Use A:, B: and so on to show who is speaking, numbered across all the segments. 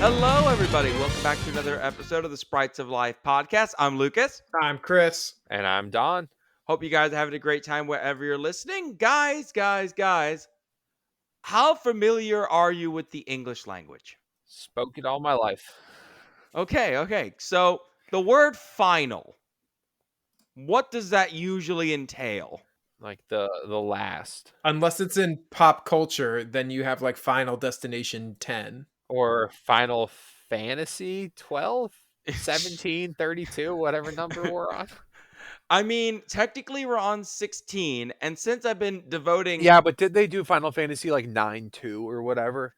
A: Hello, everybody. Welcome back to another episode of the Sprites of Life podcast. I'm Lucas.
B: I'm Chris.
C: And I'm Don.
A: Hope you guys are having a great time wherever you're listening. Guys, how familiar are you with the English language?
C: Spoke it all my life.
A: Okay. So, the word final, what does that usually entail?
C: Like the last.
B: Unless it's in pop culture, then you have like Final Destination 10.
C: Or Final Fantasy 12, 17, 32, whatever number we're on.
A: I mean, technically we're on 16, and since I've been devoting...
C: Yeah, but did they do Final Fantasy like 9-2 or whatever?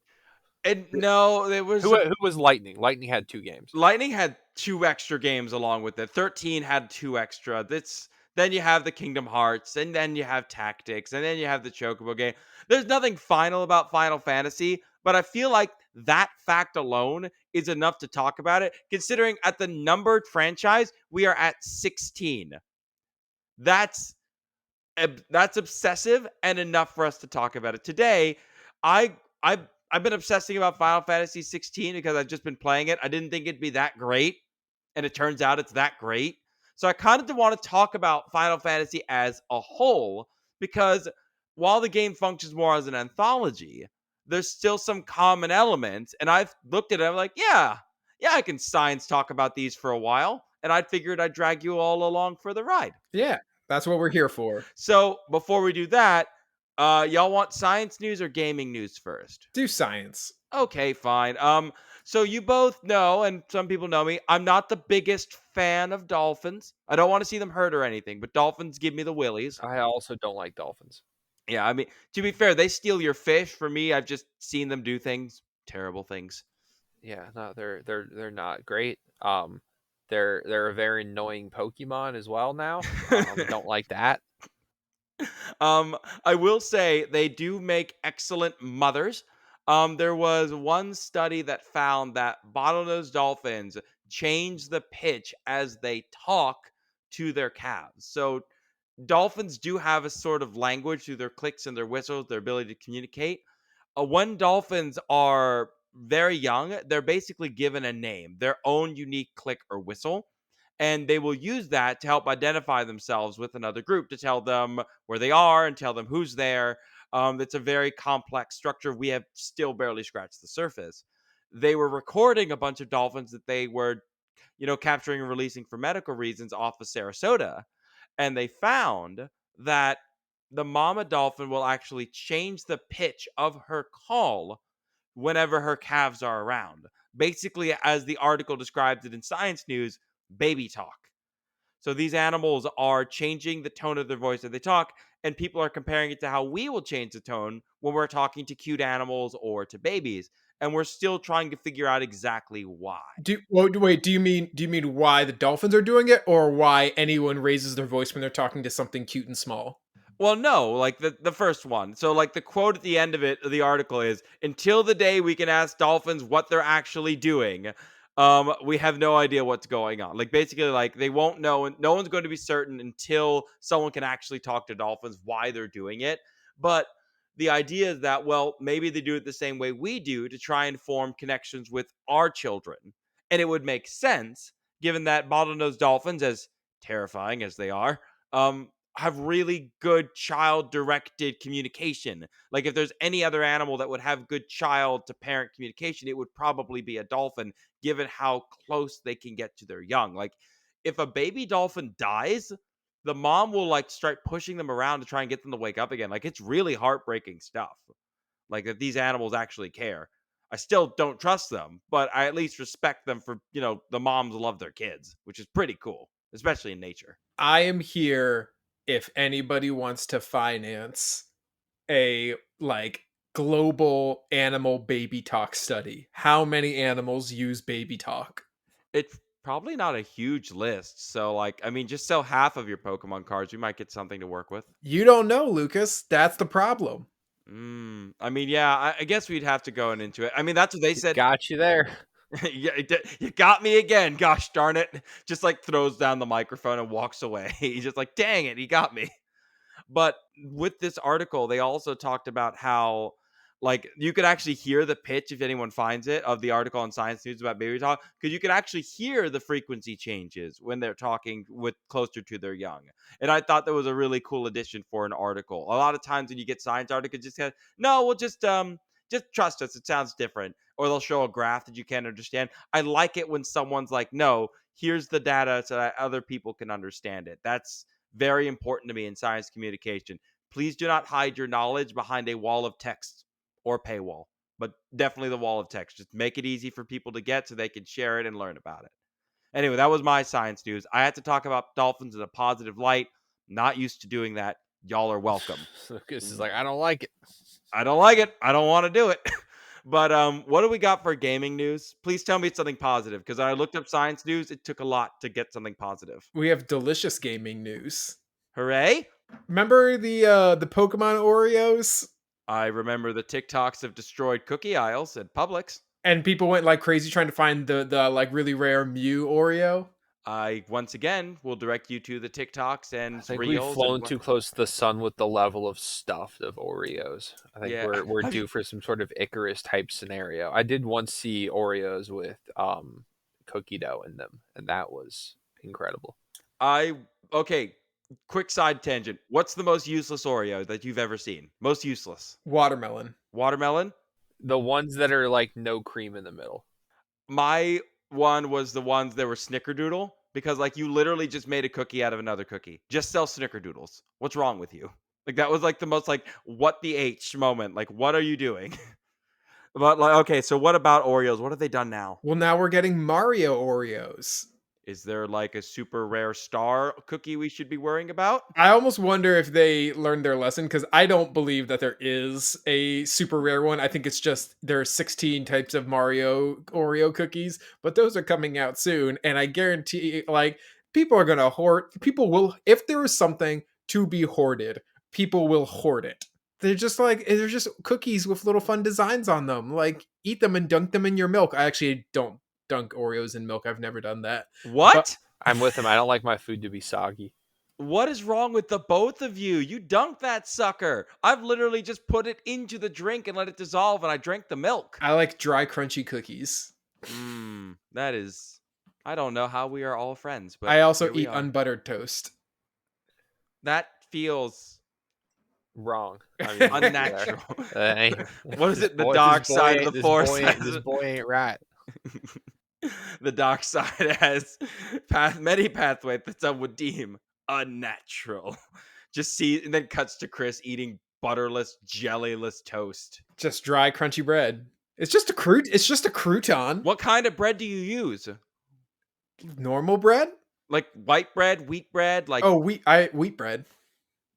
A: And no, there was...
C: Who was Lightning? Lightning had 2 games.
A: Lightning had 2 extra games along with it. 13 had 2 extra. Then you have the Kingdom Hearts, and then you have Tactics, and then you have the Chocobo game. There's nothing final about Final Fantasy, but I feel like that fact alone is enough to talk about it, considering at the numbered franchise, we are at 16. That's obsessive and enough for us to talk about it today. I've been obsessing about Final Fantasy 16 because I've just been playing it. I didn't think it'd be that great, and it turns out it's that great. So I kind of want to talk about Final Fantasy as a whole, because while the game functions more as an anthology, there's still some common elements. And I've looked at it, I'm like, yeah, I can science talk about these for a while. And I figured I'd drag you all along for the ride.
B: Yeah, that's what we're here for.
A: So before we do that, y'all want science news or gaming news first?
B: Do science.
A: Okay, fine. So you both know, and some people know me, I'm not the biggest fan of dolphins. I don't want to see them hurt or anything, but dolphins give me the willies.
C: I also don't like dolphins.
A: Yeah, I mean, to be fair, they steal your fish. For me, I've just seen them do things, terrible things.
C: Yeah, no, they're not great. They're a very annoying Pokemon as well now. Don't like that.
A: I will say they do make excellent mothers. There was one study that found that bottlenose dolphins change the pitch as they talk to their calves. So dolphins do have a sort of language through their clicks and their whistles, their ability to communicate. When dolphins are very young, they're basically given a name, their own unique click or whistle, and they will use that to help identify themselves with another group, to tell them where they are and tell them who's there. It's a very complex structure. We have still barely scratched the surface. They were recording a bunch of dolphins that they were, capturing and releasing for medical reasons off of Sarasota, and they found that the mama dolphin will actually change the pitch of her call whenever her calves are around. Basically, as the article describes it in Science News, baby talk. So these animals are changing the tone of their voice as they talk, and people are comparing it to how we will change the tone when we're talking to cute animals or to babies. And we're still trying to figure out exactly why.
B: Do you mean why the dolphins are doing it, or why anyone raises their voice when they're talking to something cute and small?
A: Well, no, like the first one. So like the quote at the end of it, the article is, until the day we can ask dolphins what they're actually doing, we have no idea what's going on. Like basically, like they won't know, and no one's going to be certain until someone can actually talk to dolphins why they're doing it. But the idea is that, well, maybe they do it the same way we do to try and form connections with our children. And it would make sense given that bottlenose dolphins, as terrifying as they are, have really good child directed communication. Like if there's any other animal that would have good child to parent communication, it would probably be a dolphin, given how close they can get to their young. Like if a baby dolphin dies, the mom will like start pushing them around to try and get them to wake up again. Like it's really heartbreaking stuff. Like that these animals actually care. I still don't trust them, but I at least respect them for, the moms love their kids, which is pretty cool, especially in nature.
B: I am here if anybody wants to finance a like global animal baby talk study. How many animals use baby talk?
A: It's probably not a huge list. So, like, I mean, just sell half of your Pokemon cards. We might get something to work with.
B: You don't know, Lucas. That's the problem.
A: I mean, yeah, I guess we'd have to go into it. I mean, that's what they said.
C: Got you there.
A: Yeah, you got me again. Gosh darn it. Just like throws down the microphone and walks away. He's just like, dang it, he got me. But with this article, they also talked about how Like you could actually hear the pitch if anyone finds it of the article on Science News about baby talk, because you could actually hear the frequency changes when they're talking with closer to their young. And I thought that was a really cool addition for an article. A lot of times when you get science articles, just say, no, we'll just trust us. It sounds different, or they'll show a graph that you can't understand. I like it when someone's like, no, here's the data so that other people can understand it. That's very important to me in science communication. Please do not hide your knowledge behind a wall of text or paywall, but definitely the wall of text. Just make it easy for people to get so they can share it and learn about it. Anyway, that was my science news. I had to talk about dolphins in a positive light. Not used to doing that. Y'all are welcome.
C: Lucas is like, I don't like it.
A: I don't like it. I don't want to do it. But what do we got for gaming news? Please tell me it's something positive, because I looked up science news. It took a lot to get something positive.
B: We have delicious gaming news.
A: Hooray!
B: Remember the Pokemon Oreos?
A: I remember the TikToks of destroyed cookie aisles at Publix.
B: And people went like crazy trying to find the like really rare Mew Oreo.
A: I once again will direct you to the TikToks
C: I
A: and
C: think we've
A: reels and
C: flown
A: what.
C: too close to the sun with the level of stuff of Oreos. I think
A: Yeah,
C: we're
A: have you?
C: due for some sort of Icarus type scenario. I did once see Oreos with cookie dough in them, and that was incredible.
A: I okay. Quick side tangent. What's the most useless Oreo that you've ever seen? Most useless.
B: Watermelon.
A: Watermelon.
C: The ones that are like no cream in the middle.
A: My one was the ones that were Snickerdoodle, because like you literally just made a cookie out of another cookie. Just sell Snickerdoodles. What's wrong with you? Like that was like the most like what the H moment. Like what are you doing? But like okay, so what about Oreos? What have they done now?
B: Well, now we're getting Mario Oreos.
A: Is there like a super rare star cookie we should be worrying about?
B: I almost wonder if they learned their lesson because I don't believe that there is a super rare one. I think it's just there are 16 types of Mario Oreo cookies, but those are coming out soon. And I guarantee, like, people are going to hoard, people will, if there is something to be hoarded, people will hoard it. They're just cookies with little fun designs on them. Like, eat them and dunk them in your milk. I actually don't dunk Oreos in milk. I've never done that. But
A: What?
C: I'm with him. I don't like my food to be soggy.
A: What is wrong with the both of you? You dunked that sucker. I've literally just put it into the drink and let it dissolve, and I drank the milk.
B: I like dry, crunchy cookies.
A: That is. I don't know how we are all friends, but
B: I also
A: here we
B: eat
A: are.
B: unbuttered toast.
A: That feels
C: Wrong. I mean, yeah.
A: unnatural. What is
C: This
A: it? The
C: boy,
A: dark side of the force.
C: this boy ain't right.
A: The dark side has many pathways that some would deem unnatural. Just see, and then cuts to Chris eating butterless, jellyless toast.
B: Just dry, crunchy bread. It's just a crouton.
A: What kind of bread do you use?
B: Normal bread?
A: Like white bread, wheat bread, like.
B: Oh, wheat bread.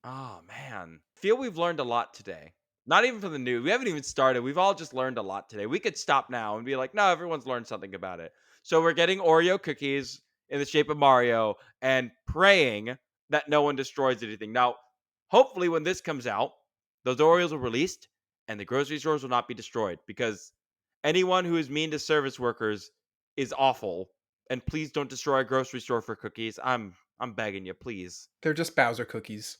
A: Oh man, feel we've learned a lot today. Not even for the new. We haven't even started. We've all just learned a lot today. We could stop now and be like, no, everyone's learned something about it. So we're getting Oreo cookies in the shape of Mario and praying that no one destroys anything. Now, hopefully, when this comes out, those Oreos will released and the grocery stores will not be destroyed, because anyone who is mean to service workers is awful. And please don't destroy a grocery store for cookies. I'm begging you, please.
B: They're just Bowser cookies.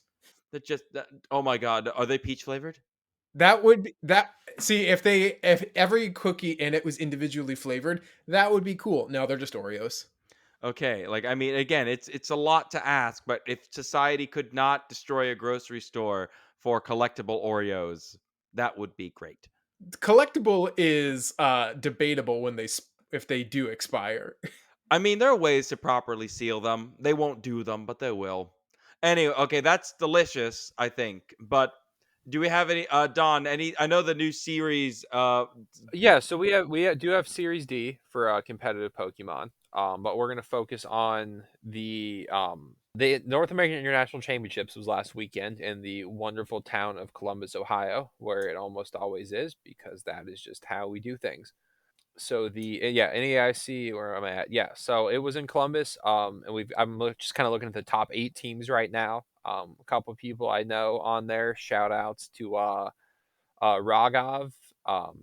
A: Oh my god, are they peach flavored?
B: That would be that. See, if every cookie in it was individually flavored, that would be cool. No, they're just Oreos.
A: Okay, like I mean, again, it's a lot to ask, but if society could not destroy a grocery store for collectible Oreos, that would be great.
B: Collectible is debatable when if they do expire.
A: I mean, there are ways to properly seal them. They won't do them, but they will. Anyway, okay, that's delicious, I think. But do we have any Don, any I know the new series
C: Yeah, so do have Series D for competitive Pokemon, but we're gonna focus on the North American International Championships was last weekend in the wonderful town of Columbus, Ohio, where it almost always is because that is just how we do things. So NAIC where I'm at, yeah. So it was in Columbus, and just kind of looking at the top 8 teams right now. A couple of people I know on there. Shout outs to Raghav, um,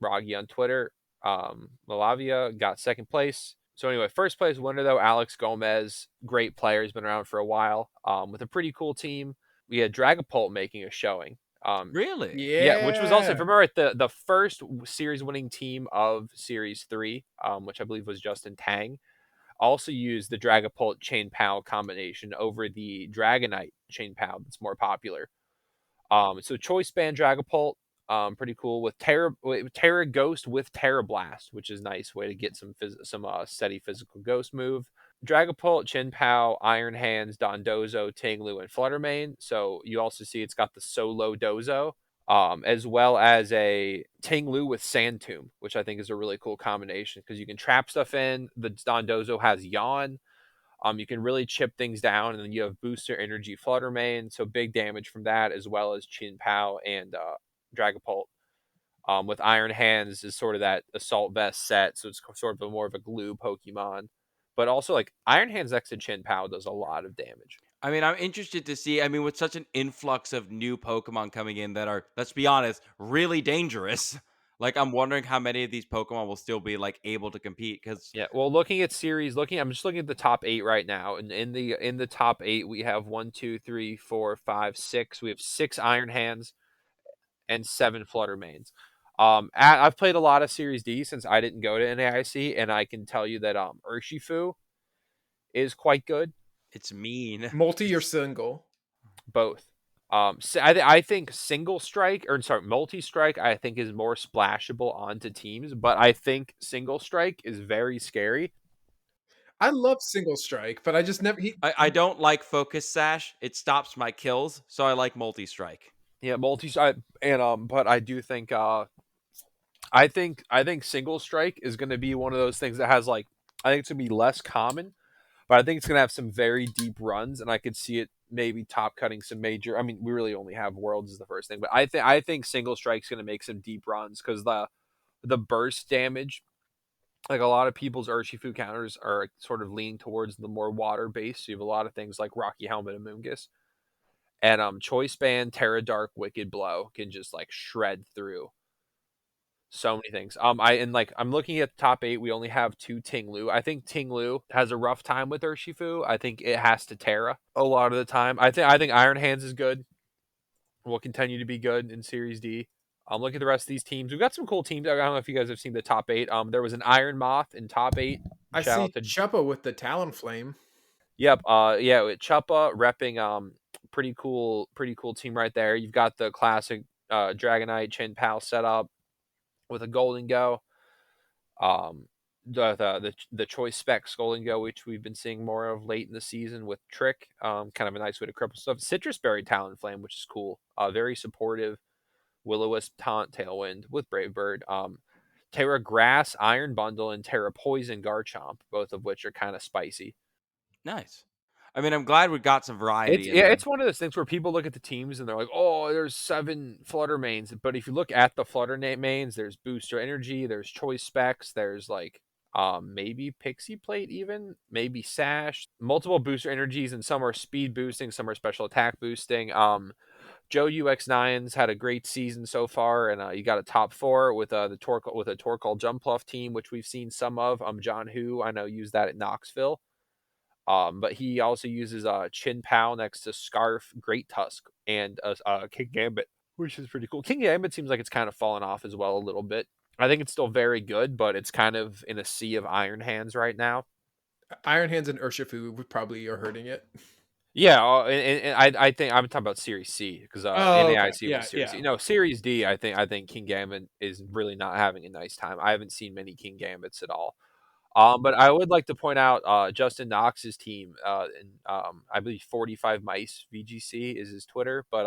C: Raggy on Twitter. Malavia got second place. So anyway, first place winner though, Alex Gomez, great player, has been around for a while, with a pretty cool team. We had Dragapult making a showing. Um,
A: Really?
C: yeah, which was also, if
B: Yeah.
C: you remember right, the first series winning team of Series 3, which I believe was Justin Tang, also used the Dragapult Chain Pow combination over the Dragonite Chain Pow that's more popular. So Choice Band Dragapult, pretty cool with Terra Ghost with Terra Blast, which is nice way to get some steady physical ghost move. Dragapult, Chin Pao, Iron Hands, Dondozo, Tinglu, and Fluttermane. So you also see it's got the solo Dozo, as well as a Tinglu with Sand Tomb, which I think is a really cool combination because you can trap stuff in. The Dondozo has Yawn. You can really chip things down, and then you have booster energy Fluttermane, so big damage from that, as well as Chin Pao and Dragapult. With Iron Hands is sort of that assault vest set, so it's sort of more of a glue Pokemon. But also, like Iron Hands next to Chin Pao does a lot of damage.
A: I mean, I'm interested to see. I mean, with such an influx of new Pokemon coming in that are, let's be honest, really dangerous. Like, I'm wondering how many of these Pokemon will still be like able to compete. Because
C: Yeah, well, I'm just looking at the top 8 right now, and in the top 8 we have 1, 2, 3, 4, 5, 6. We have 6 Iron Hands and 7 Fluttermanes. I've played a lot of Series D since I didn't go to NAIC, and I can tell you that Urshifu is quite good.
A: it's mean.
B: Multi or single?
C: Both. I think single strike, or sorry, multi strike, I think is more splashable onto teams, but I think single strike is very scary.
B: I love single strike, but I just never he
A: I don't like Focus Sash. It stops my kills, so I like Multi Strike.
C: Yeah, multi and but I do think I think single strike is going to be one of those things that has like, I think it's going to be less common, but I think it's going to have some very deep runs, and I could see it maybe top cutting some major. I mean, we really only have worlds as the first thing, but I think single strike's going to make some deep runs because the burst damage, like a lot of people's Urshifu counters are sort of leaning towards the more water based. So you have a lot of things like Rocky Helmet and Moongus, and Choice Band, Terra Dark, Wicked Blow can just like shred through so many things. I'm looking at the top 8. We only have 2 Tinglu. I think Tinglu has a rough time with Urshifu. I think it has to Terra a lot of the time. I think Iron Hands is good. Will continue to be good in Series D. Look at the rest of these teams. We've got some cool teams. I don't know if you guys have seen the top 8. There was an Iron Moth in top 8.
B: I
C: Shout out
B: see
C: to
B: Chuppa with the Talonflame.
C: Yep. Yeah, with Chuppa repping pretty cool team right there. You've got the classic Dragonite Chin Pal setup with a Golden Go. Um, the choice specs Golden Go, which we've been seeing more of late in the season with Trick. Kind of a nice way to cripple stuff. Citrus Berry Talonflame, which is cool. Very supportive. Will-O-Wisp Taunt Tailwind with Brave Bird. Terra Grass Iron Bundle and Terra Poison Garchomp, both of which are kind of spicy.
A: Nice. I mean, I'm glad we got some
C: It's
A: variety in
C: yeah,
A: there.
C: it's one of those things where people look at the teams and they're like, "Oh, there's 7 Flutter mains." But if you look at the Flutter mains, there's Booster Energy, there's Choice Specs, there's like maybe Pixie Plate even, maybe Sash, multiple booster energies, and some are speed boosting, some are special attack boosting. Joe UX9's had a great season so far, and you got a top 4 with the Torkoal Jumpluff team, which we've seen some of. John Who I know used that at Knoxville. But he also uses Chin Pao next to Scarf, Great Tusk, and King Gambit, which is pretty cool. King Gambit seems like it's kind of fallen off as well a little bit. I think it's still very good, but it's kind of in a sea of Iron Hands right now.
B: Iron Hands and Urshifu would probably are hurting it.
C: Yeah, and I think I'm talking about Series C because
B: Oh, okay.
C: NAIC was
B: Yeah,
C: Series C.
B: yeah.
C: No, Series D. I think King Gambit is really not having a nice time. I haven't seen many King Gambits at all. But I would like to point out Justin Knox's team, and I believe 45 Mice VGC is his Twitter, but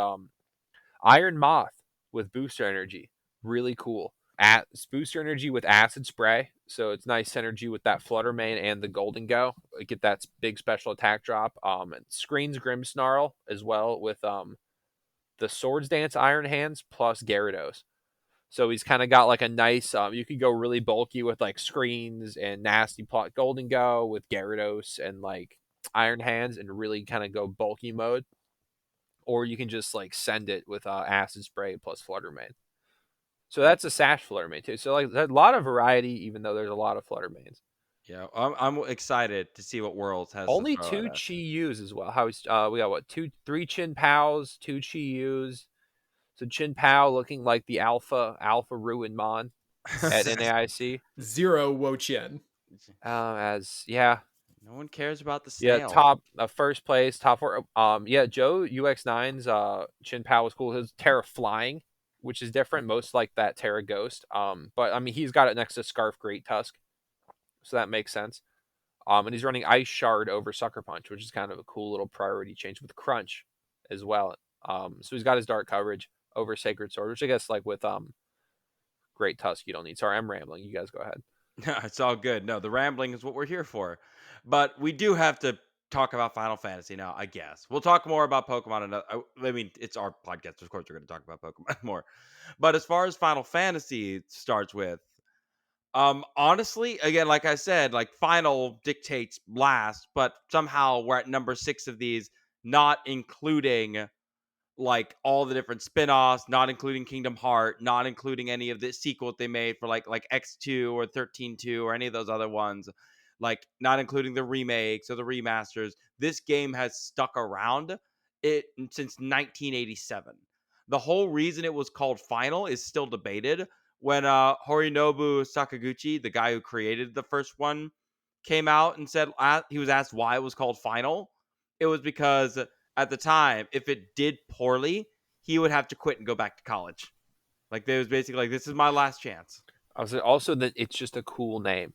C: Iron Moth with Booster Energy, really cool. At Booster Energy with Acid Spray, so it's nice synergy with that Flutter Mane and the Golden Go. Get that big special attack drop. And screens Grimmsnarl as well with the Swords Dance Iron Hands plus Gyarados. So he's kind of got like a nice. You could go really bulky with like screens and nasty plot Golden Go with Gyarados and like Iron Hands, and really kind of go bulky mode. Or you can just like send it with Acid Spray plus Fluttermane. So that's a Sash Fluttermane too. So like there's a lot of variety, even though there's a lot of Fluttermanes.
A: Yeah, I'm excited to see what Worlds has to
C: Only
A: throw at
C: two
A: us.
C: Chi Yus as well. We got what, 3 Chin Pows, 2 Chi Yus. So Chin Pao looking like the Alpha Ruin Mon at NAIC.
B: Zero Wo Chien.
C: As yeah,
A: No one cares about the
C: yeah,
A: snail.
C: top first place, top four. Yeah, Joe UX9's Chin Pao was cool. His Terra Flying, which is different, most like that Terra Ghost. But I mean, he's got it next to Scarf Great Tusk, so that makes sense. And he's running Ice Shard over Sucker Punch, which is kind of a cool little priority change with Crunch as well. So he's got his Dark coverage over Sacred Sword, which I guess like with Great Tusk you don't need. Sorry, I'm rambling. You guys go ahead.
A: It's all good. No, the rambling is what we're here for. But we do have to talk about Final Fantasy now, I guess. We'll talk more about Pokemon. I mean, it's our podcast. Of course, we're going to talk about Pokemon more. But as far as Final Fantasy starts with, honestly, again, like I said, like Final dictates last, but somehow we're at number 6 of these, not including like all the different spin-offs, not including Kingdom Heart, not including any of the sequels they made for like X2 or 13.2 or any of those other ones, like not including the remakes or the remasters. This game has stuck around it since 1987. The whole reason it was called Final is still debated. When Horinobu Sakaguchi, the guy who created the first one, came out and said he was asked why it was called Final, it was because at the time, if it did poorly, he would have to quit and go back to college. Like, there was basically like, this is my last chance.
C: I was also that it's just a cool name.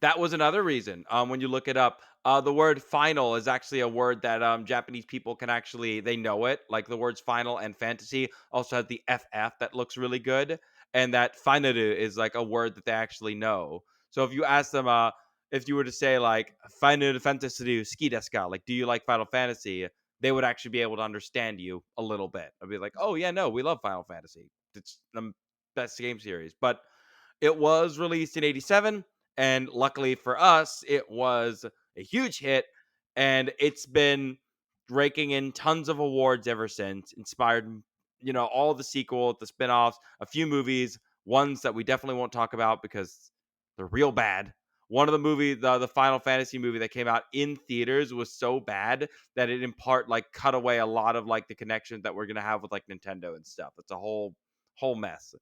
A: That was another reason. When you look it up, the word final is actually a word that Japanese people can actually, they know it. Like the words final and fantasy also has the FF that looks really good. And that finaru is like a word that they actually know. So if you ask them, if you were to say like, Final Fantasy ski desu ka? Like, do you like Final Fantasy? They would actually be able to understand you a little bit. I'd be like, oh yeah, no, we love Final Fantasy. It's the best game series. But it was released in 87, and luckily for us, it was a huge hit, and it's been raking in tons of awards ever since. Inspired, all the sequels, the spin-offs, a few movies, ones that we definitely won't talk about because they're real bad. One of the movies, the Final Fantasy movie that came out in theaters, was so bad that it in part like cut away a lot of like the connections that we're gonna have with like Nintendo and stuff. It's a whole mess.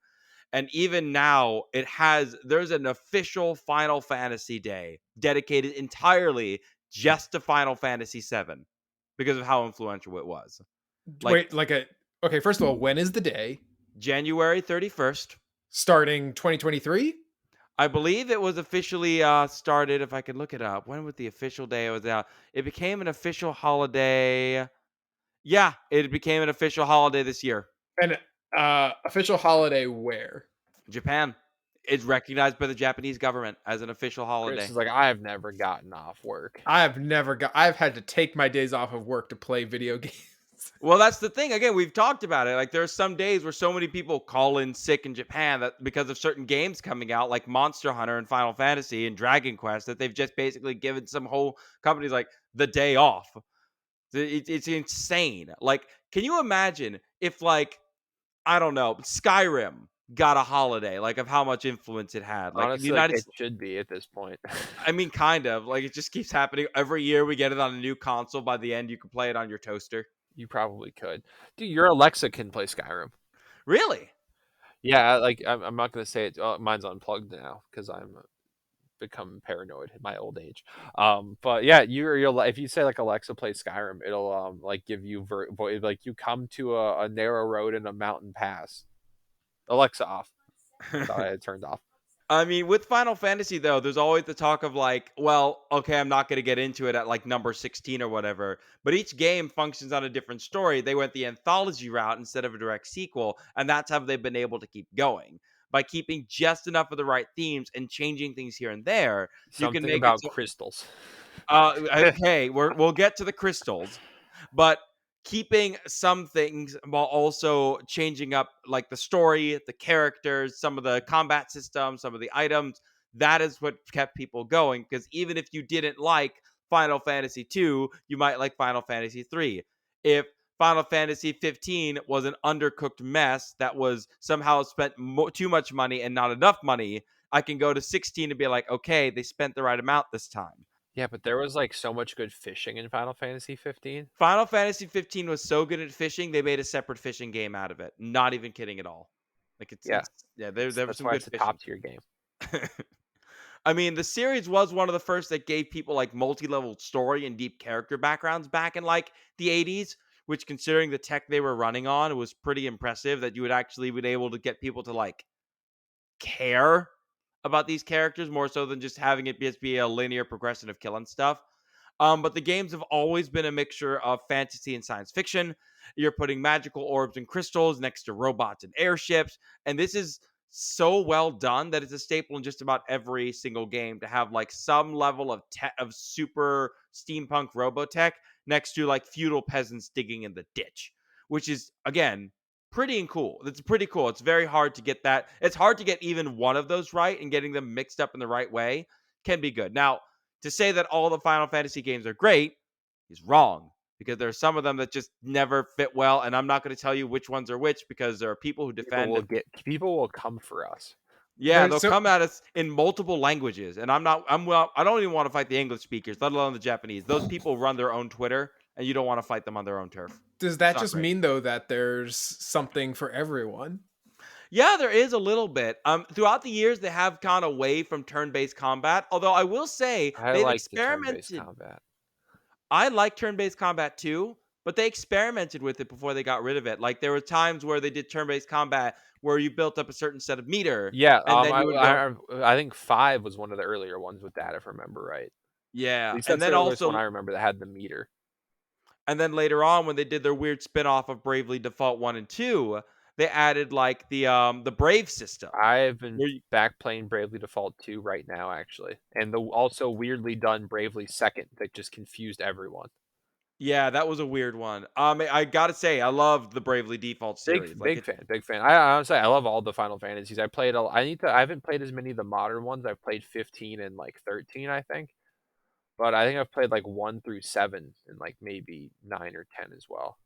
A: And even now, there's an official Final Fantasy Day dedicated entirely just to Final Fantasy VII because of how influential it was. Like
B: Wait, okay, first of all, when is the day?
A: January 31st.
B: Starting 2023?
A: I believe it was officially started, if I can look it up. When was the official day it was out? It became an official holiday. Yeah, it became an official holiday this year.
B: And official holiday where?
A: Japan. It's recognized by the Japanese government as an official
C: Chris
A: holiday.
C: is like, I've never gotten off work.
B: I've had to take my days off of work to play video games.
A: Well, that's the thing. Again, we've talked about it. Like, there are some days where so many people call in sick in Japan that because of certain games coming out, like Monster Hunter and Final Fantasy and Dragon Quest, that they've just basically given some whole companies like the day off. It's insane. Like, can you imagine if, like, I don't know, Skyrim got a holiday, like of how much influence it had? Like the
C: Honestly, like
A: United
C: it should be at this point.
A: I mean, kind of. Like, it just keeps happening. Every year we get it on a new console. By the end, you can play it on your toaster.
C: You probably could. Dude, your Alexa can play Skyrim.
A: Really?
C: Yeah, like I'm not gonna say it. Mine's unplugged now because I'm become paranoid in my old age. But yeah, you're if you say like Alexa play Skyrim, it'll like give you like you come to a narrow road in a mountain pass. Alexa off. I thought I had turned off.
A: I mean, with Final Fantasy, though, there's always the talk of like, well, okay, I'm not going to get into it at like number 16 or whatever, but each game functions on a different story. They went the anthology route instead of a direct sequel, and that's how they've been able to keep going. By keeping just enough of the right themes and changing things here and there, you can
C: Something
A: make it
C: about
A: so.
C: crystals.
A: Okay, we'll get to the crystals, but keeping some things while also changing up like the story, the characters, some of the combat systems, some of the items. That is what kept people going. Because even if you didn't like Final Fantasy 2, you might like Final Fantasy 3. If Final Fantasy 15 was an undercooked mess that was somehow spent too much money and not enough money, I can go to 16 and be like, okay, they spent the right amount this time.
C: Yeah, but there was like so much good fishing in Final Fantasy 15.
A: Final Fantasy 15 was so good at fishing, they made a separate fishing game out of it. Not even kidding at all. Like
C: Yeah,
A: it's yeah, there was
C: that's
A: some
C: why
A: good
C: it's a
A: fishing.
C: top tier game.
A: I mean, the series was one of the first that gave people like multi-level story and deep character backgrounds back in like the 80s, which considering the tech they were running on, was pretty impressive that you would actually be able to get people to like care about these characters more so than just having it just be a linear progression of killing stuff. But the games have always been a mixture of fantasy and science fiction. You're putting magical orbs and crystals next to robots and airships, and this is so well done that it's a staple in just about every single game to have like some level of of super steampunk robotech next to like feudal peasants digging in the ditch, which is again pretty and cool. It's pretty cool. It's very hard to get that. It's hard to get even one of those right, and getting them mixed up in the right way can be good. Now, to say that all the Final Fantasy games are great is wrong because there are some of them that just never fit well. And I'm not going to tell you which ones are which because there are people who defend.
C: People will come for us.
A: Yeah,
B: There's
A: they'll
B: so
A: come at us in multiple languages, and I don't even want to fight the English speakers, let alone the Japanese. Those people run their own Twitter, and you don't want to fight them on their own turf.
B: does
A: It's
B: that
A: not
B: just
A: great.
B: mean though that there's something for everyone?
A: Yeah, there is a little bit. Throughout the years, they have gone away from turn-based combat. Although I will say
C: I
A: they've
C: like the turn-based
A: experimented.
C: combat.
A: I like turn-based combat too, but they experimented with it before they got rid of it. Like there were times where they did turn-based combat where you built up a certain set of meter,
C: Yeah,
A: and then you would go,
C: I think 5 was one of the earlier ones with that, if I remember right. At
A: yeah,
C: least
A: and
C: that's the
A: then
C: earliest one
A: also,
C: I remember that had the meter.
A: and then later on when they did their weird spin-off of Bravely Default 1 and 2, they added like the Brave system.
C: I've been
A: Where you,
C: back playing Bravely Default 2 right now, actually, and the also weirdly done Bravely Second that just confused everyone.
A: yeah, that was a weird one. I got to say I loved the Bravely Default
C: Big
A: series. Like
C: big
A: it.
C: fan, big fan. I honestly I love all the Final Fantasies. I haven't played as many of the modern ones. I've played 15 and like 13, I think. But I think I've played like 1 through 7 and like maybe 9 or 10 as well.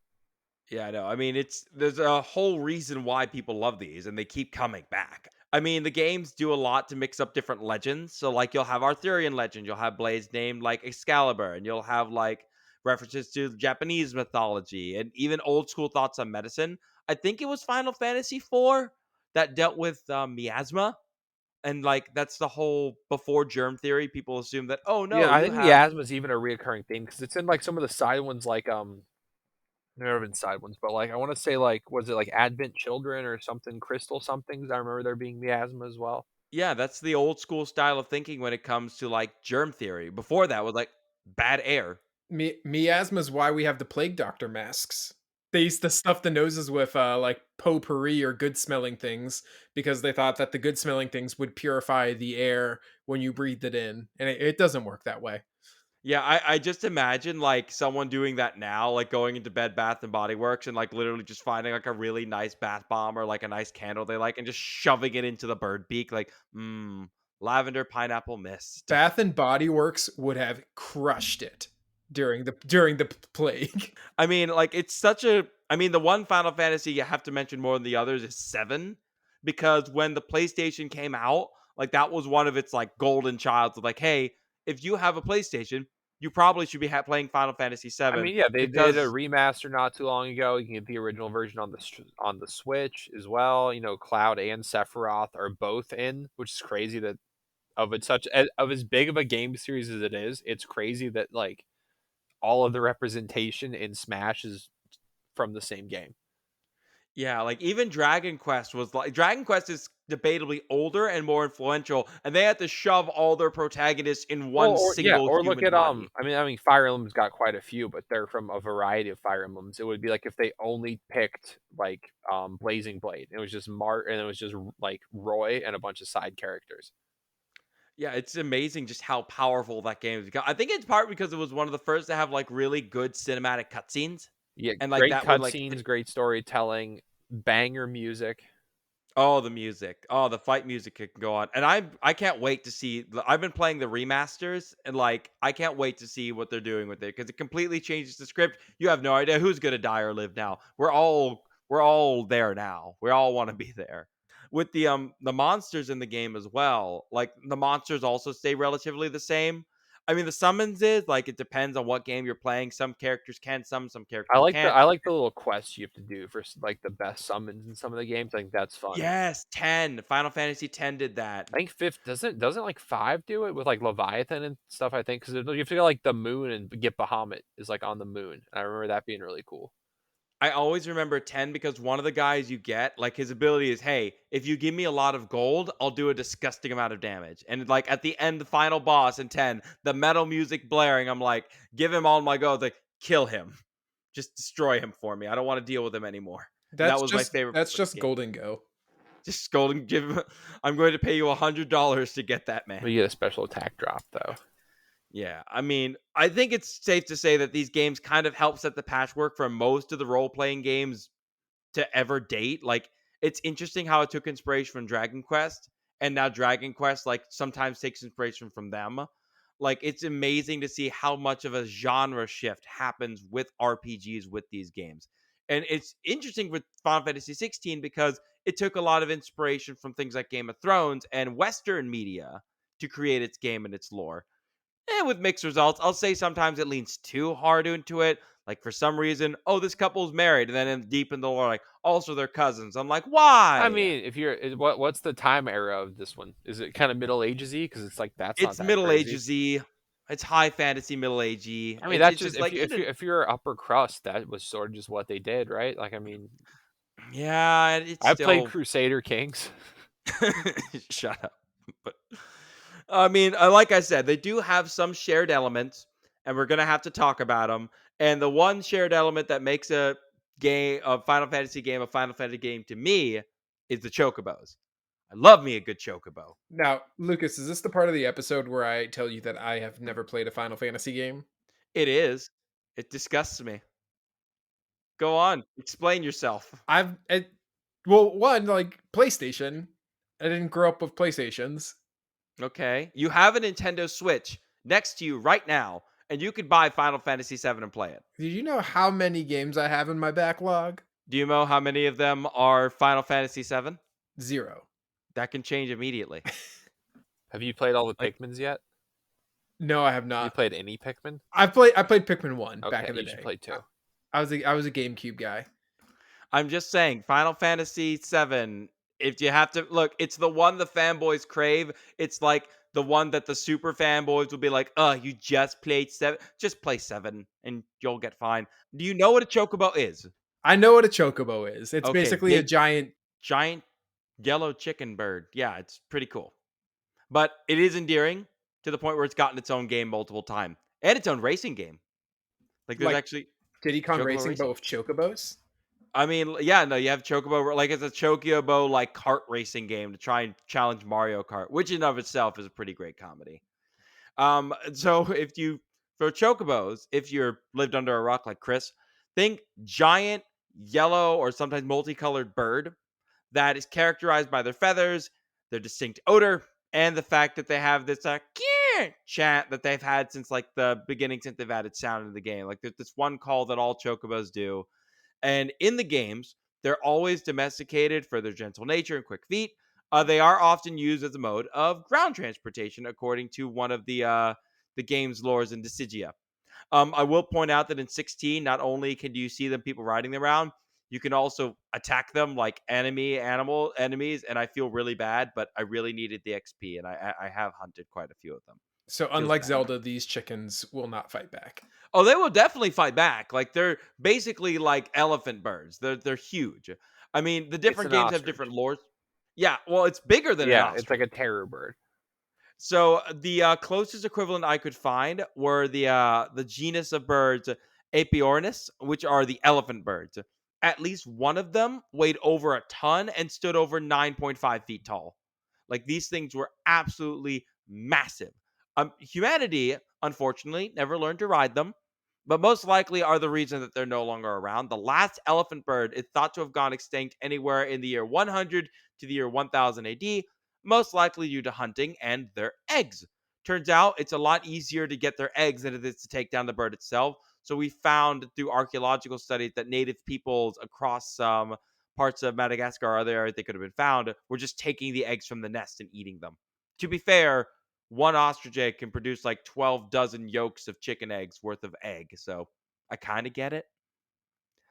A: Yeah, I know. I mean, there's a whole reason why people love these and they keep coming back. I mean, the games do a lot to mix up different legends. So like you'll have Arthurian legend, you'll have blades named like Excalibur, and you'll have like references to Japanese mythology and even old school thoughts on medicine. I think it was Final Fantasy 4 that dealt with miasma, and like that's the whole before germ theory. People assume that, oh
C: Yeah,
A: no,
C: I
A: you
C: think
A: have.
C: miasma is even a reoccurring theme because it's in like some of the side ones, like there have been side ones, but like I want to say like was it like Advent Children or something, Crystal somethings? I remember there being miasma as well.
A: Yeah, that's the old school style of thinking when it comes to like germ theory. Before that was like bad air.
B: Miasma is why we have the plague doctor masks. They used to stuff the noses with like potpourri or good smelling things because they thought that the good smelling things would purify the air when you breathed it in, and it doesn't work that way.
A: Yeah, I just imagine like someone doing that now, like going into Bed Bath and Body Works and like literally just finding like a really nice bath bomb or like a nice candle they like and just shoving it into the bird beak, like, lavender pineapple mist.
B: Bath and Body Works would have crushed it during the plague.
A: I mean, like it's such a. I mean, the one Final Fantasy you have to mention more than the others is 7, because when the PlayStation came out, like that was one of its like golden childs of like, hey, if you have a PlayStation, you probably should be playing Final Fantasy
C: I
A: 7
C: mean, yeah, they did a
A: because
C: remaster not too long ago. You can get the original version on on the Switch as well. You know, Cloud and Sephiroth are both in, which is crazy that of as big of a game series as it is. It's crazy that like all of the representation in Smash is from the same game.
A: yeah, like even Dragon Quest was like Dragon Quest is debatably older and more influential, and they had to shove all their protagonists in
C: Well,
A: one
C: or yeah,
A: single
C: or look
A: human
C: at
A: body.
C: I mean, Fire Emblem's got quite a few, but they're from a variety of Fire Emblems. It would be like if they only picked like Blazing Blade. It was just Mart, and it was just like Roy and a bunch of side characters.
A: Yeah, it's amazing just how powerful that game is. I think it's part because it was one of the first to have like really good cinematic cutscenes,
C: Yeah,
A: and like
C: great
A: that would like
C: cutscenes, great storytelling, banger music.
A: oh, the music, oh, the fight music can go on, and I can't wait to see. I've been playing the remasters, and like I can't wait to see what they're doing with it because it completely changes the script. You have no idea who's gonna die or live now. We're all there now. We all want to be there. With the monsters in the game as well, like the monsters also stay relatively the same. I mean, the summons is like it depends on what game you're playing. Some characters can summon, some
C: I
A: characters
C: like the
A: can't.
C: I like the little quests you have to do for like the best summons in some of the games. I think that's fun.
A: Yes, 10. Final Fantasy 10 did that.
C: I think fifth doesn't like five do it with like Leviathan and stuff. I think because you have to go like the moon and get Bahamut is like on the moon. I remember that being really cool.
A: I always remember 10 because one of the guys you get, like his ability is, hey, if you give me a lot of gold, I'll do a disgusting amount of damage. And like at the end, the final boss in 10, the metal music blaring, I'm like, give him all my gold, like, kill him. Just destroy him for me. I don't want to deal with him anymore. And that was my favorite
B: That's
A: part of
B: just
A: the game.
B: Golden Go.
A: Just scold and give him, I'm going to pay you $100 to get that man.
C: But you get a special attack drop though.
A: Yeah, I mean, I think it's safe to say that these games kind of help set the patchwork for most of the role playing games to ever date. Like, it's interesting how it took inspiration from Dragon Quest, and now Dragon Quest like sometimes takes inspiration from them. Like, it's amazing to see how much of a genre shift happens with RPGs with these games. And it's interesting with Final Fantasy 16 because it took a lot of inspiration from things like Game of Thrones and Western media to create its game and its lore. And with mixed results, I'll say sometimes it leans too hard into it. Like for some reason, oh, this couple's married, and then deep in the lore, like also they're cousins. I'm like,
C: I
A: why?
C: mean, if you're what's the time era of this one? Is it kind of Middle Agesy? Because it's like that's not
A: It's
C: that
A: Middle
C: crazy.
A: Agesy. It's high fantasy Middle Agey.
C: I mean,
A: It's
C: that's
A: it's
C: just
A: just like
C: if you're upper crust, that was sort of just what they did, right? Like, I mean,
A: yeah, it's
C: I played
A: still
C: Crusader Kings.
A: shut up. But I mean, like I said, they do have some shared elements, and we're gonna have to talk about them. And the one shared element that makes a Final Fantasy game a Final Fantasy game to me is the chocobos. I love me a good chocobo.
B: Now, Lucas, is this the part of the episode where I tell you that I have never played a Final Fantasy game?
A: It is. It disgusts me. Go on, explain yourself.
B: Well, one like PlayStation. I didn't grow up with PlayStations.
A: Okay, you have a Nintendo Switch next to you right now, and you could buy Final Fantasy VII and play it.
B: Did you know how many games I have in my backlog?
A: Do you know how many of them are Final Fantasy VII?
B: Zero.
A: That can change immediately.
C: Have you played all the
A: Like,
C: Pikmins yet?
B: No, I have
C: Have you
B: not.
C: played any Pikmin?
B: I played Pikmin 1 back
C: Okay,
B: in the
C: you should
B: day.
C: play two.
B: I was a GameCube guy.
A: I'm just saying, Final Fantasy VII. If you have to look, it's the one the fanboys crave. It's like the one that the super fanboys will be like, you just played 7. Just play 7 and you'll get fine." Do you know what a chocobo is?
B: I know what a chocobo is. It's
A: Okay,
B: basically a giant.
A: giant yellow chicken bird. Yeah, it's pretty cool. But it is endearing to the point where it's gotten its own game multiple times and its own racing game. Like there's
B: Like
A: actually
B: Diddy Kong
A: chocobo
B: Racing, but
A: racing.
B: with chocobos.
A: I mean, yeah, no, you have Chocobo, like it's a Chocobo like kart racing game to try and challenge Mario Kart, which in of itself is a pretty great comedy. So if you for Chocobos, if you're lived under a rock like Chris, think giant yellow or sometimes multicolored bird that is characterized by their feathers, their distinct odor, and the fact that they have this chant that they've had since like the beginning, since they've added sound in the game. Like there's this one call that all Chocobos do, and in the games, they're always domesticated for their gentle nature and quick feet. They are often used as a mode of ground transportation, according to one of the game's lores in Decidia. I will point out that in 16, not only can you see them people riding them around, you can also attack them like enemies, and I feel really bad, but I really needed the XP, and I have hunted quite a few of them.
B: So
A: Feels
B: unlike
A: bad.
B: Zelda, these chickens will not fight back.
A: Oh, they will definitely fight back. Like they're basically like elephant birds. They're huge. I mean, the
C: It's
A: different
C: an
A: games have different
C: ostrich.
A: lores. Yeah, well, it's bigger than an
C: Yeah, it's like
A: ostrich.
C: a terror bird.
A: So the closest equivalent I could find were the genus of birds Apiornis, which are the elephant birds. At least one of them weighed over a ton and stood over 9.5 feet tall. Like these things were absolutely massive. Humanity, unfortunately, never learned to ride them, but most likely are the reason that they're no longer around. The last elephant bird is thought to have gone extinct anywhere in the year 100 to the year 1000 AD, most likely due to hunting and their eggs. Turns out it's a lot easier to get their eggs than it is to take down the bird itself. So we found through archaeological studies that native peoples across some parts of Madagascar or other areas they could have been found were just taking the eggs from the nest and eating them. To be fair, one ostrich egg can produce like 12 dozen yolks of chicken eggs worth of egg. So I kind of get it.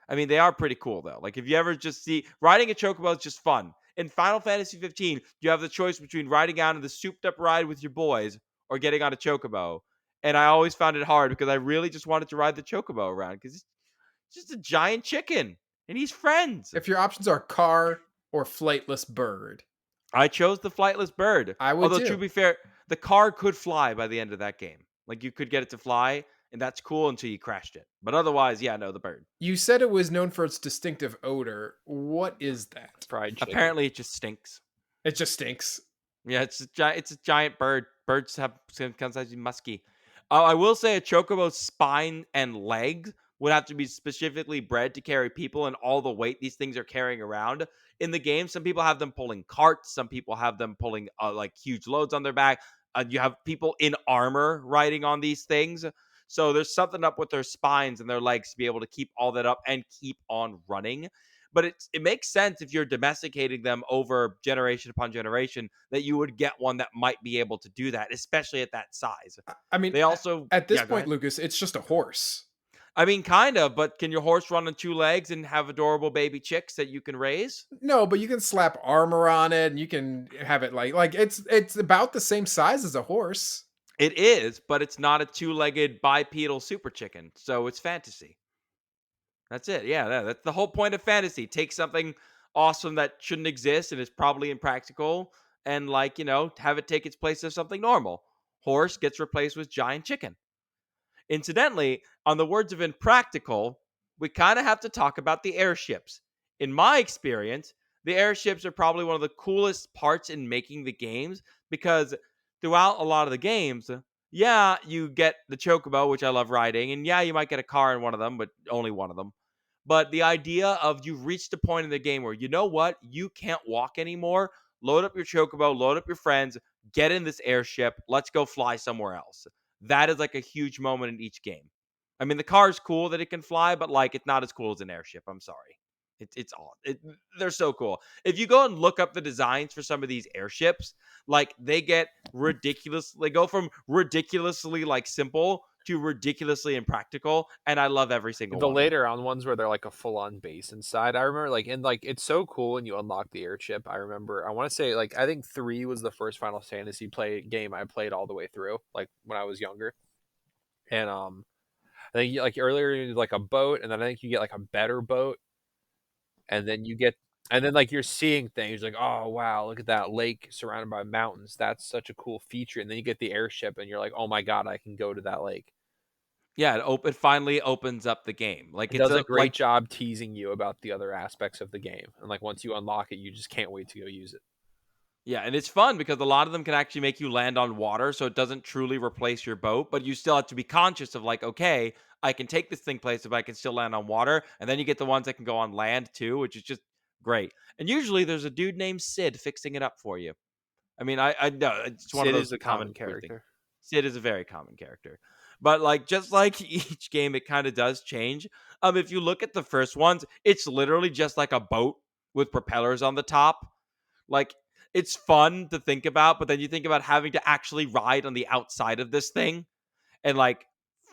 A: I mean, they are pretty cool though. Like if you ever just see riding a chocobo is just fun. In Final Fantasy 15, you have the choice between riding out on the souped up ride with your boys or getting on a chocobo. And I always found it hard because I really just wanted to ride the chocobo around because it's just a giant chicken and he's friends.
B: If your options are car or flightless bird,
A: I chose the flightless bird.
B: I would
A: Although to
B: too.
A: be fair, the car could fly by the end of that game. Like you could get it to fly, and that's cool until you crashed it. But otherwise, yeah, no, the bird.
B: You said it was known for its distinctive odor. What is that?
C: Fried chicken.
A: Apparently, it just stinks.
B: It just stinks.
A: Yeah, it's a giant bird. Birds have sometimes musky. I will say a chocobo's spine and legs would have to be specifically bred to carry people and all the weight these things are carrying around. In the game, some people have them pulling carts, some people have them pulling like huge loads on their back. You have people in armor riding on these things. So there's something up with their spines and their legs to be able to keep all that up and keep on running. But it makes sense if you're domesticating them over generation upon generation that you would get one that might be able to do that, especially at that size.
B: I mean,
A: They also,
B: at this
A: yeah, go
B: point,
A: ahead.
B: Lucas, it's just a horse.
A: I mean, kind of, but can your horse run on two legs and have adorable baby chicks that you can raise?
B: No, but you can slap armor on it, and you can have it like it's about the same size as a horse.
A: It is, but it's not a two-legged bipedal super chicken, so it's fantasy. That's it. Yeah, that's the whole point of fantasy. Take something awesome that shouldn't exist and is probably impractical, and like have it take its place of something normal. Horse gets replaced with giant chicken. Incidentally, on the words of impractical, we kind of have to talk about the airships. In my experience, the airships are probably one of the coolest parts in making the games because throughout a lot of the games, yeah, you get the chocobo, which I love riding, and yeah, you might get a car in one of them, but only one of them. But the idea of you've reached a point in the game where you know what, you can't walk anymore. Load up your chocobo, load up your friends, get in this airship, let's go fly somewhere else. That is like a huge moment in each game. I mean, the car is cool that it can fly, but like it's not as cool as an airship. I'm sorry. It's all they're so cool. If you go and look up the designs for some of these airships, like they get ridiculous. They go from ridiculously like simple to ridiculously impractical, and I love every single
C: The
A: one of them.
C: later on ones where they're like a full on base inside. I remember like it's so cool when you unlock the airship. I remember I want to say like I think 3 was the first Final Fantasy play game I played all the way through, like when I was younger. And I think like earlier you did like a boat, and then I think you get like a better boat, and then you get and then like you're seeing things like, oh wow, look at that lake surrounded by mountains. That's such a cool feature. And then you get the airship and you're like, oh my god, I can go to that lake.
A: Yeah, it finally opens up the game. Like
C: It
A: it's
C: does a
A: a
C: great
A: like
C: job teasing you about the other aspects of the game. And like once you unlock it, you just can't wait to go use it.
A: Yeah, and it's fun because a lot of them can actually make you land on water, so it doesn't truly replace your boat, but you still have to be conscious of like, okay, I can take this thing places, but I can still land on water. And then you get the ones that can go on land too, which is just great. And usually there's a dude named Sid fixing it up for you. I mean, I know it's one of
C: Sid
A: those
C: is a common
A: common weird things.
C: character.
A: Sid is a very common character. But like just like each game, it kind of does change. If you look at the first ones, it's literally just like a boat with propellers on the top. Like it's fun to think about, but then you think about having to actually ride on the outside of this thing and like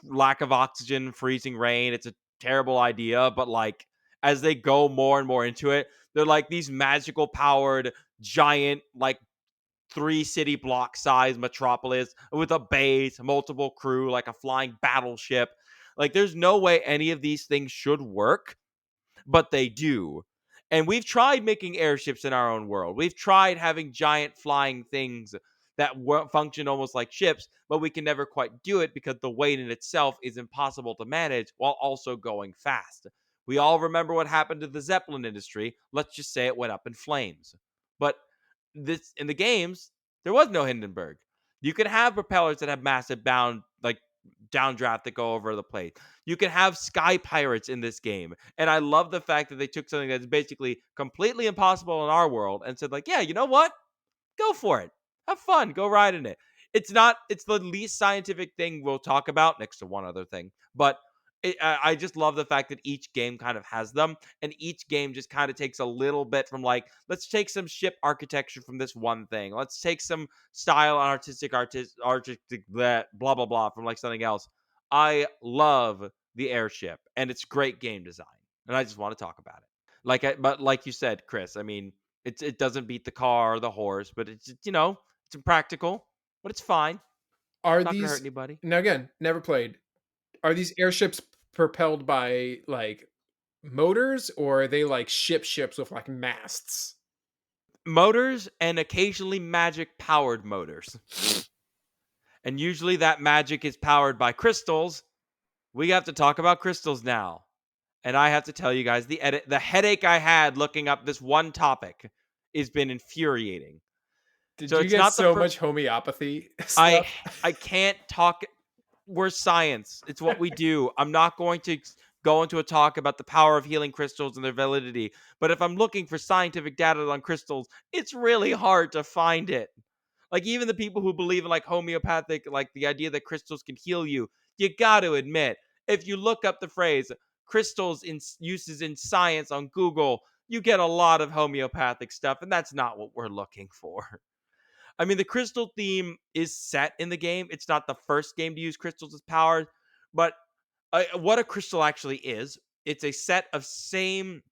A: lack of oxygen, freezing rain. It's a terrible idea, but like as they go more and more into it, they're like these magical powered giant like three city block size metropolis with a base, multiple crew, like a flying battleship. Like there's no way any of these things should work, but they do. And we've tried making airships in our own world. We've tried having giant flying things that function almost like ships, but we can never quite do it because the weight in itself is impossible to manage while also going fast. We all remember what happened to the Zeppelin industry. Let's just say it went up in flames. But this in the games, there was no Hindenburg. You can have propellers that have massive downdraft that go over the place. You can have sky pirates in this game. And I love the fact that they took something that's basically completely impossible in our world and said, like, yeah, you know what? Go for it. Have fun. Go ride in it. It's the least scientific thing we'll talk about next to one other thing. But I just love the fact that each game kind of has them, and each game just kind of takes a little bit from like, let's take some ship architecture from this one thing. Let's take some style and artistic blah blah blah from like something else. I love the airship, and it's great game design, and I just want to talk about it. But like you said, Chris, I mean, it doesn't beat the car or the horse, but it's impractical, but it's fine.
B: Are
A: Not gonna hurt
B: these
A: anybody.
B: now again, never played. Are these airships propelled by like motors or are they like ships with like masts?
A: Motors and occasionally magic powered motors. And usually that magic is powered by crystals. We have to talk about crystals now. And I have to tell you guys the headache I had looking up this one topic has been infuriating.
B: Did
A: So
B: you
A: it's
B: get
A: not the
B: so
A: first
B: much homeopathy
A: I
B: stuff?
A: I can't talk. We're science. It's what we do. I'm not going to go into a talk about the power of healing crystals and their validity. But if I'm looking for scientific data on crystals, it's really hard to find it. Like even the people who believe in like homeopathic, like the idea that crystals can heal you, you got to admit, if you look up the phrase crystals in uses in science on Google, you get a lot of homeopathic stuff, and that's not what we're looking for. I mean, the crystal theme is set in the game. It's not the first game to use crystals as power, but what a crystal actually is, it's a set of same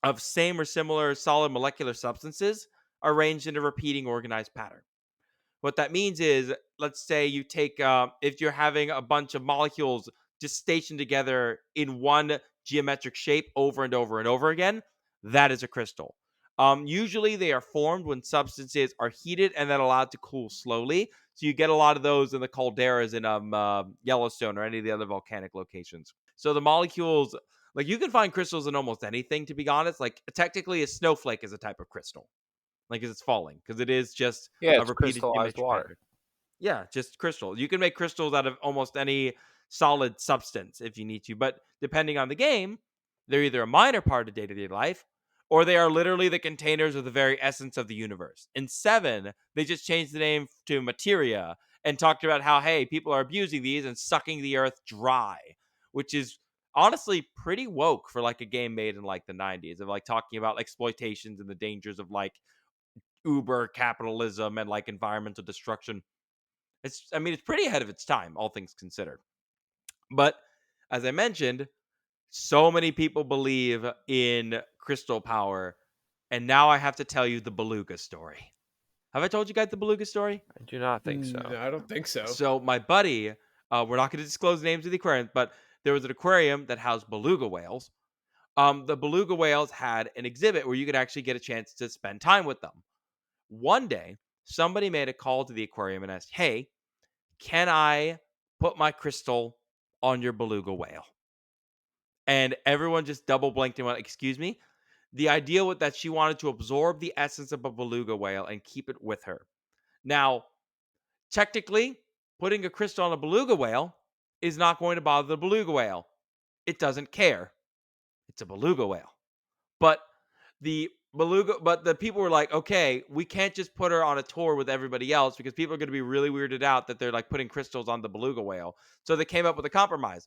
A: or similar solid molecular substances arranged in a repeating organized pattern. What that means is, let's say you take, if you're having a bunch of molecules just stationed together in one geometric shape over and over and over again, that is a crystal. Usually they are formed when substances are heated and then allowed to cool slowly. So you get a lot of those in the calderas in Yellowstone or any of the other volcanic locations. So the molecules, like you can find crystals in almost anything, to be honest. Like technically, a snowflake is a type of crystal, like as it's falling, because it is just
C: Yeah,
A: a
C: it's
A: repeated
C: crystallized
A: geometric
C: water.
A: pattern. Yeah, just crystal. You can make crystals out of almost any solid substance if you need to, but depending on the game, they're either a minor part of day-to-day life or they are literally the containers of the very essence of the universe. In 7, they just changed the name to materia and talked about how, hey, people are abusing these and sucking the earth dry, which is honestly pretty woke for like a game made in like the 90s, of like talking about exploitations and the dangers of like uber capitalism and like environmental destruction. I mean, it's pretty ahead of its time, all things considered. But as I mentioned, so many people believe in crystal power, and now I have to tell you the beluga story. Have I told you guys the beluga story?
C: I do not think
B: No,
C: so.
B: I don't think so.
A: So my buddy, we're not going to disclose the names of the aquarium, but there was an aquarium that housed beluga whales. The beluga whales had an exhibit where you could actually get a chance to spend time with them. One day, somebody made a call to the aquarium and asked, "Hey, can I put my crystal on your beluga whale?" And everyone just double blinked and went, "Excuse me?" The idea was that she wanted to absorb the essence of a beluga whale and keep it with her. Now, technically, putting a crystal on a beluga whale is not going to bother the beluga whale. It doesn't care. It's a beluga whale. But the people were like, okay, we can't just put her on a tour with everybody else because people are going to be really weirded out that they're like putting crystals on the beluga whale. So they came up with a compromise.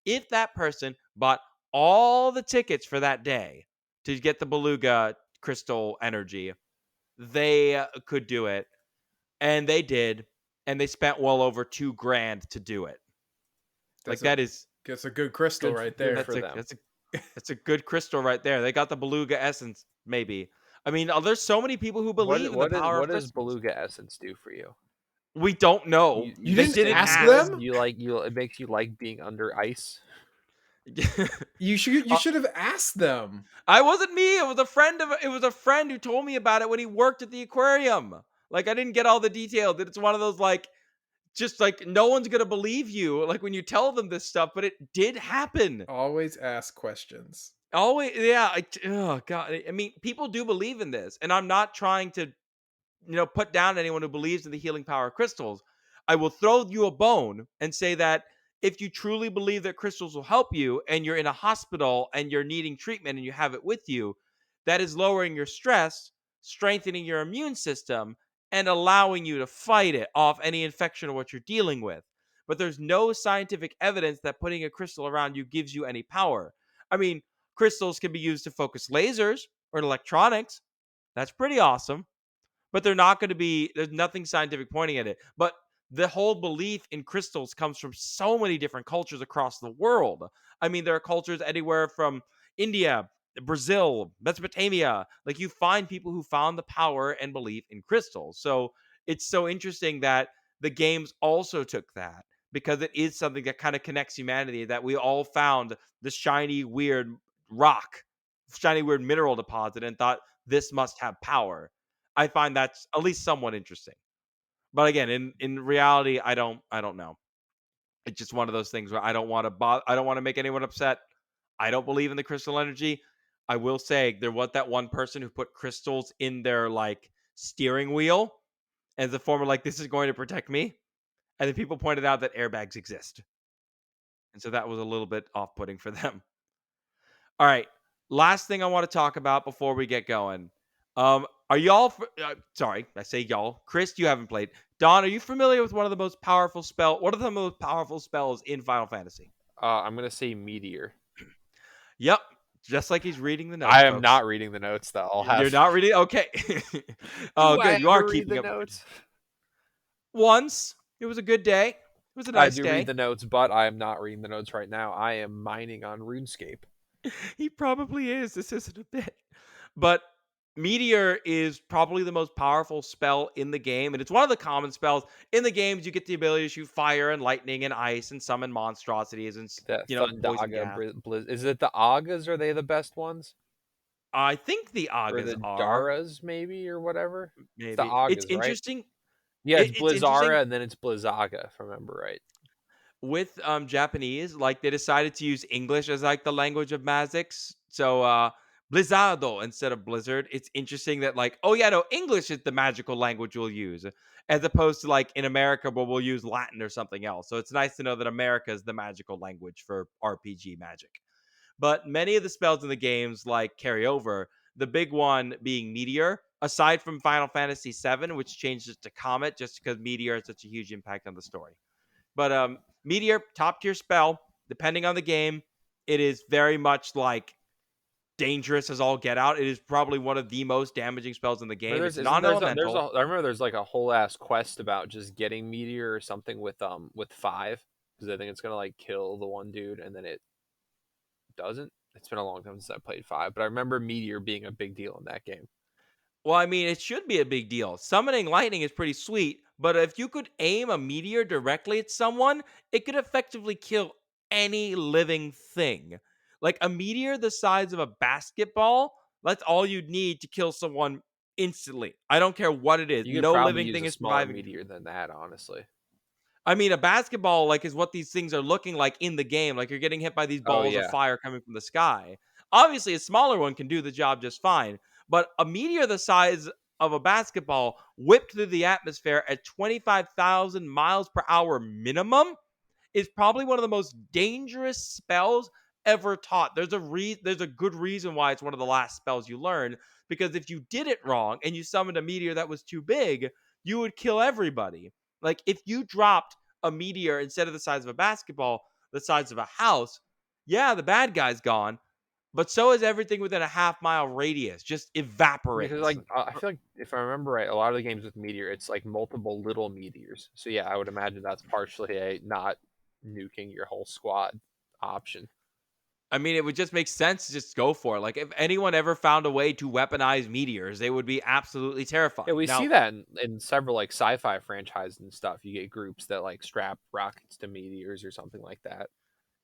A: If that person bought all the tickets for that day to get the beluga crystal energy, they could do it. And they did. And they spent well over 2 grand to do it. Like
B: That's a
A: that is
B: that's a good crystal
C: Good,
B: right
C: good
B: there.
A: that's
C: for
A: a
C: them.
A: that's a that's a good crystal right there. They got the beluga essence, maybe. I mean, there's so many people who believe in the power
C: What
A: of
C: does
A: crystals.
C: beluga essence do for you?
A: We don't know.
B: You
A: They
B: didn't
A: didn't
C: Sting
B: ask
A: ask.
C: you?
B: them?
C: It makes you like being under ice.
B: You
A: Uh,
B: should have asked them.
A: I wasn't me. It was a friend who told me about it when he worked at the aquarium. Like I didn't get all the details. It's one of those like just like no one's gonna believe you like when you tell them this stuff, but it did happen.
B: Always ask questions.
A: Always, yeah. Oh god. I mean, people do believe in this, and I'm not trying to put down anyone who believes in the healing power of crystals. I will throw you a bone and say that if you truly believe that crystals will help you and you're in a hospital and you're needing treatment and you have it with you, that is lowering your stress, strengthening your immune system, and allowing you to fight it off any infection or what you're dealing with. but there's no scientific evidence that putting a crystal around you gives you any power. I mean, crystals can be used to focus lasers or electronics. That's pretty awesome, but they're not going to be, there's nothing scientific pointing at it. But the whole belief in crystals comes from so many different cultures across the world. I mean, there are cultures anywhere from India, Brazil, Mesopotamia. Like, you find people who found the power and belief in crystals. So it's so interesting that the games also took that, because it is something that kind of connects humanity, that we all found the shiny weird rock, shiny weird mineral deposit, and thought this must have power. I find that's at least somewhat interesting. But again, in reality, I don't know. It's just one of those things where I don't want to make anyone upset. I don't believe in the crystal energy. I will say there was that one person who put crystals in their like steering wheel as a form of like, this is going to protect me. And then people pointed out that airbags exist. And so that was a little bit off-putting for them. All right. Last thing I want to talk about before we get going. Are y'all? Sorry, I say y'all. Chris, you haven't played. Don, are you familiar with one of the most powerful spell? What are the most powerful spells in Final Fantasy?
C: I'm gonna say meteor.
A: Yep, just like he's reading the notes,
C: I am
A: folks.
C: not reading the notes though. I'll
A: You're
C: have.
A: not reading. Okay. Oh,
C: Do I
A: good. You are
C: ever read
A: keeping
C: the
A: up.
C: notes?
A: Once it was a good day. It was a
C: I
A: nice
C: do read
A: day.
C: the notes, but I am not reading the notes right now. I am mining on RuneScape.
A: He probably is. This isn't a bit. But Meteor is probably the most powerful spell in the game, and it's one of the common spells. In the games, you get the ability to shoot fire and lightning and ice and summon monstrosities and,
C: That
A: poison
C: Thundaga,
A: gas.
C: Is it the Agas? Are they the best ones?
A: I think the
C: Or
A: Agas
C: the
A: are,
C: Daras, maybe, or whatever? It's the
A: maybe. It's
C: Agas, right?
A: interesting.
C: Yeah, it's
A: It's interesting
C: Blizzara and then it's Blizzaga, if I remember right.
A: with Japanese, like they decided to use English as like the language of magics. So Blizzardo instead of Blizzard. It's interesting that like, oh yeah, no, English is the magical language we'll use, as opposed to like in America where we'll use Latin or something else. So it's nice to know that America is the magical language for RPG magic. But many of the spells in the games like carry over. The big one being Meteor, aside from Final Fantasy VII, which changed it to Comet just because Meteor has such a huge impact on the story. But Meteor, top tier spell. Depending on the game, it is very much like dangerous as all get out. It is probably one of the most damaging spells in the
C: I mean,
A: game. It's non-elemental.
C: I remember there's like a whole ass quest about just getting Meteor or something with 5, because I think it's gonna like kill the one dude and then it doesn't. It's been a long time since I played 5, but I remember Meteor being a big deal in that game.
A: Well, I mean, it should be a big deal. Summoning lightning is pretty sweet, but if you could aim a meteor directly at someone, it could effectively kill any living thing. Like a meteor the size of a basketball, that's all you'd need to kill someone instantly. I don't care what it is.
C: You could
A: No
C: probably
A: living
C: use
A: thing
C: a
A: is
C: smaller
A: surviving.
C: Meteor than that, honestly.
A: I mean, a basketball like is what these things are looking like in the game. Like you're getting hit by these
C: Oh
A: balls of
C: yeah,
A: fire coming from the sky. Obviously, a smaller one can do the job just fine, but a meteor the size of a basketball whipped through the atmosphere at 25,000 miles per hour minimum is probably one of the most dangerous spells ever taught. There's a good reason why it's one of the last spells you learn, because if you did it wrong and you summoned a meteor that was too big, you would kill everybody. Like if you dropped a meteor instead of the size of a basketball, the size of a house, yeah, the bad guy's gone, but so is everything within a half-mile radius. Just
C: because
A: evaporates.
C: like I feel like if I remember right, a lot of the games with Meteor, it's like multiple little meteors. So yeah, I would imagine that's partially a not nuking your whole squad option.
A: I mean, it would just make sense to just go for it. Like, if anyone ever found a way to weaponize meteors, they would be absolutely
C: Yeah,
A: terrifying.
C: we see
A: Now,
C: that in several like sci-fi franchises and stuff. You get groups that like strap rockets to meteors or something like that.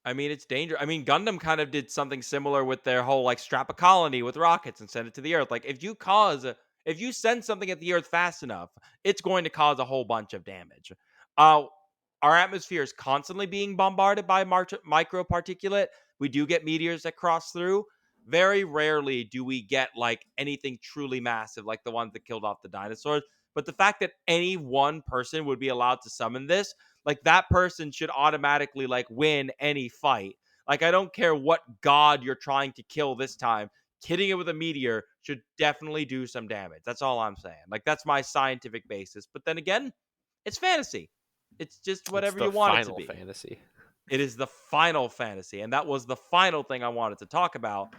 A: I mean, it's dangerous. I mean, Gundam kind of did something similar with their whole like strap a colony with rockets and send it to the Earth. Like, if you send something at the Earth fast enough, it's going to cause a whole bunch of damage. Uh, our atmosphere is constantly being bombarded by microparticulate. We do get meteors that cross through. Very rarely do we get like anything truly massive, like the ones that killed off the dinosaurs. But the fact that any one person would be allowed to summon this, like that person should automatically like win any fight. Like I don't care what god you're trying to kill this time, hitting it with a meteor should definitely do some damage. That's all I'm saying. Like that's my scientific basis. But then again, it's fantasy. It's just
C: It's
A: whatever
C: the
A: you want it to
C: Final
A: be.
C: Fantasy.
A: It is the Final Fantasy, and that was the final thing I wanted to talk about.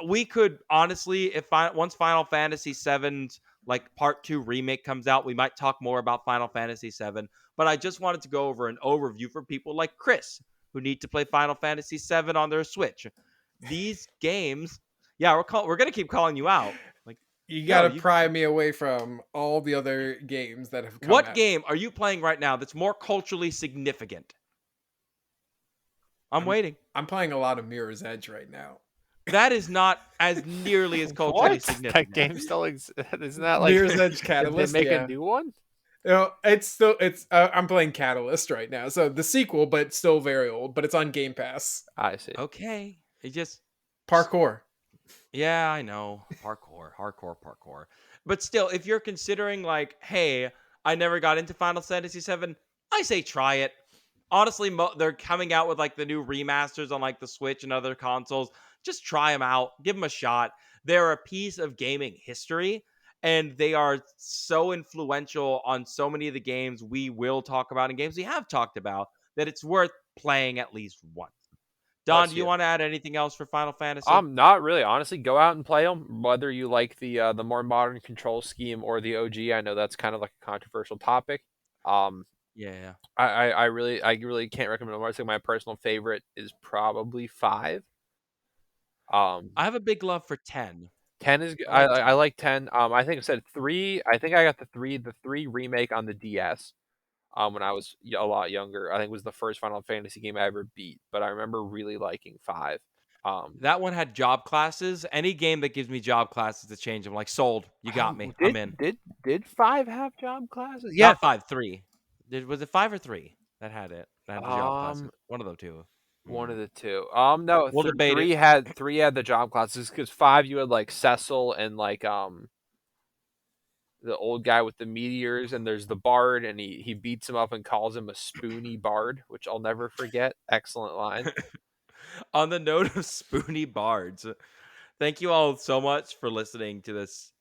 A: We could honestly, if once Final Fantasy VII's like Part 2 remake comes out, we might talk more about Final Fantasy VII. But I just wanted to go over an overview for people like Chris who need to play Final Fantasy VII on their Switch. These games, yeah, we're gonna keep calling you out. Like,
B: You
A: no,
B: gotta
A: you.
B: pry me away from all the other games that have come
A: What
B: out.
A: game are you playing right now that's more culturally significant? I'm
B: I'm
A: waiting.
B: I'm playing a lot of Mirror's Edge right now.
A: That is not as nearly as culturally
C: What? That
A: significant.
C: game still isn't that like
B: Mirror's Edge
C: did they
B: Catalyst,
C: make a
B: yeah.
C: new one?
B: No, it's I'm playing Catalyst right now, so the sequel, but still very old. But it's on Game Pass.
C: I see.
A: Okay. It just
B: Parkour.
A: yeah, I know. Parkour, hardcore parkour. But still, if you're considering like, hey, I never got into Final Fantasy VII, I say try it. Honestly, they're coming out with like the new remasters on like the Switch and other consoles. Just try them out, give them a shot. They're a piece of gaming history, and they are so influential on so many of the games we will talk about and games we have talked about that it's worth playing at least once. Don,
C: Bless
A: do you
C: you.
A: want to add anything else for Final Fantasy?
C: Not really. Honestly, go out and play them. Whether you like the more modern control scheme or the OG, I know that's kind of like a controversial topic. Um,
A: Yeah.
C: I really can't recommend more. I think my personal favorite is probably 5. Um,
A: I have a big love for 10.
C: 10 is
A: I
C: I
A: like
C: I
A: 10.
C: like 10. I think I said 3. I think I got the 3 remake on the DS. When I was a lot younger, I think it was the first Final Fantasy game I ever beat. But I remember really liking 5. Um,
A: That one had job classes. Any game that gives me job classes to change, I'm like, sold. You got me. I'm
C: did
A: in.
C: did did 5 have job classes? Yeah.
A: Not 5, 3. Was it 5 or 3 that had it? That had the job classes.
C: Um,
A: One of the two.
C: One
A: Hmm.
C: of the two. No,
A: We'll debate it.
C: 3 had the job classes because 5 you had like Cecil and like the old guy with the meteors, and there's the bard, and he beats him up and calls him a spoony bard, which I'll never forget. Excellent line.
A: On the note of spoony bards, thank you all so much for listening to this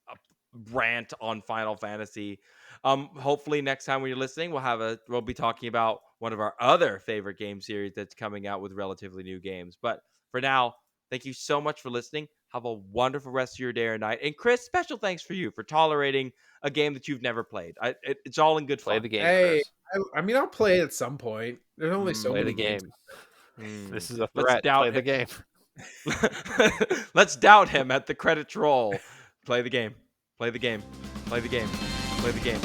A: rant on Final Fantasy. Hopefully next time when you're listening, we'll be talking about one of our other favorite game series that's coming out with relatively new games. But for now, thank you so much for listening. Have a wonderful rest of your day or night. And Chris, special thanks for you for tolerating a game that you've never played. It's all in good
C: Play
A: fun.
C: the game,
B: Hey,
C: Chris.
B: I mean, I'll play it at some point. There's only so
C: Play
A: Mm,
C: the
B: many games.
C: game.
A: mm.
C: This is a
A: Let's
C: threat. Play
A: doubt
C: the
A: it.
C: game.
A: Let's doubt him at the credits roll. Play the game. Play the game. Play the game. Play the game.